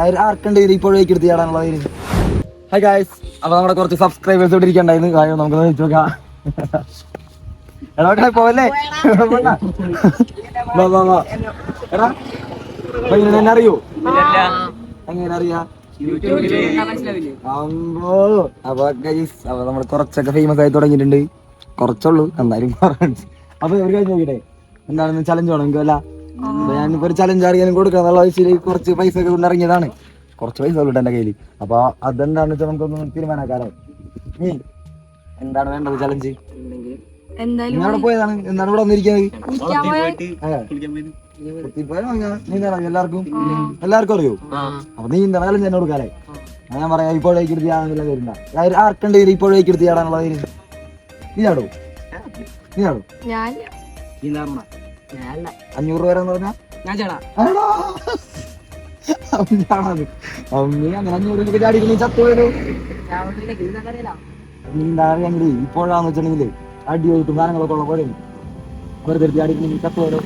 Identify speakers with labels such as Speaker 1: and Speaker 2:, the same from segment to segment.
Speaker 1: ആർക്കുണ്ട് ഇപ്പോഴേക്ക് എടുത്ത് ചാടാനുള്ളത്? Hi guys, അപ്പൊ നമ്മുടെ കുറച്ച് സബ്സ്ക്രൈബേഴ്സ് ഇവിടെ ഇരിക്കണ്ടായിരുന്നു. കാര്യം നമുക്ക് ചോദിച്ചു നോക്കാം. എടാ പോവല്ലേ? എടാ എന്നെ അറിയോ? എങ്ങനെ അറിയാ? അപ്പൊ നമ്മൾ കുറച്ചൊക്കെ ഫേമസ് ആയി തുടങ്ങിയിട്ടുണ്ട്. കുറച്ചുള്ളൂ എന്നാലും. അപ്പൊ ഒരു കാര്യം നോക്കിട്ടെ, എന്താണെന്ന് ചലഞ്ച് വേണം എനിക്കല്ല. അപ്പൊ ഞാനിപ്പോ ഒരു ചലഞ്ച് അറിയാനും കൊടുക്കാന്നുള്ള വെച്ചിട്ട് കുറച്ച് പൈസ ഒക്കെ കൊണ്ടിറങ്ങിയതാണ്. കുറച്ച് പൈസ ഉള്ളൂ എന്റെ കയ്യിൽ. അപ്പൊ അതെന്താണെന്ന് വെച്ചാൽ നമുക്കൊന്ന് തീരുമാനാക്കാലോ. എന്താണ് വേണ്ടത് ചലഞ്ച്? അവിടെ പോയതാണ്, എന്താണ് ഇവിടെ വന്നിരിക്കുന്നത്? എല്ലാവർക്കും അറിയോ? അപ്പൊ നീ എന്താ ചലഞ്ച് തന്നെ കൊടുക്കാല്ലേ? ഞാൻ പറയാം ഇപ്പോഴേക്ക് എടുത്ത് ചാടാനുള്ള വരുന്ന ആർക്കുണ്ട് ഇപ്പോഴേക്ക് എടുത്ത് ചാടാനുള്ളത്? നീ ചാടോ? നീ ചാടോ? 500 രൂപ എന്ന് പറഞ്ഞാ അങ്ങനെ 500 രൂപ ചാടി നീ ചത്തുപോയോ? നീന്താറിയെങ്കിൽ ഇപ്പോഴാന്ന് വെച്ചിട്ടുണ്ടെങ്കില് അടി പോയിട്ടും സാധനങ്ങളൊക്കെ ഉള്ള പോലെ വെറുതെ ചാടി നീ ചത്തുപോയോ?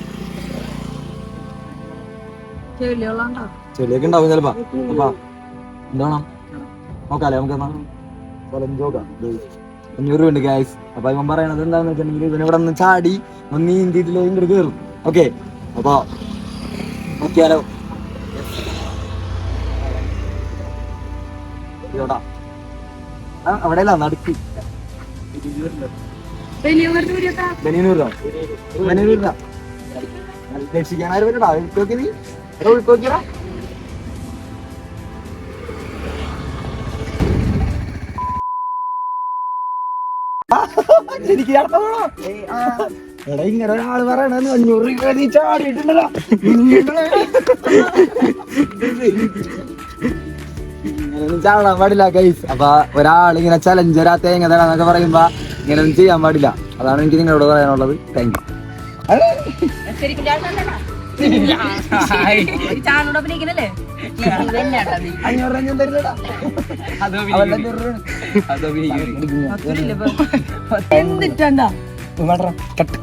Speaker 1: ചെളിയൊക്കെ ഉണ്ടാവും ചിലപ്പോ. അപ്പൊ എന്താണോ നോക്കാല്ലേ നമുക്ക്? 500 രൂപ ഉണ്ട് ഗായ്സ്. അപ്പൊ ഇവൻ പറയണത് എന്താന്ന് വെച്ചിട്ടുണ്ടെങ്കിൽ ഇവൻ ഇവിടെ നിന്ന് ചാടി ഒന്ന് നീന്തിയിട്ടില്ല ഇങ്ങോട്ട് കയറും. ഓക്കെ, അപ്പൊ നോക്കിയാലോ? അവിടെയല്ല നടുക്ക് രക്ഷിക്കാനാരും വരടാ. ഒഴുക്കോക്കി നീ ഒഴുക്കോക്കിടാ. എനിക്ക് എടാ ഇങ്ങനെ ഒരാള് പറയണ 500 രൂപ നീ ചാടിയിട്ടുണ്ടല്ലോ. ചാടാൻ പാടില്ല ഗൈസ്. അപ്പൊ ഒരാളിങ്ങനെ ചലഞ്ച് തരാ തേങ്ങ തരാന്നൊക്കെ പറയുമ്പോ ഇങ്ങനെയൊന്നും ചെയ്യാൻ പാടില്ല. അതാണ് എനിക്ക് നിങ്ങളോട് പറയാനുള്ളത്. Thank you. 500
Speaker 2: എന്നിട്ടാ
Speaker 1: കട്ട്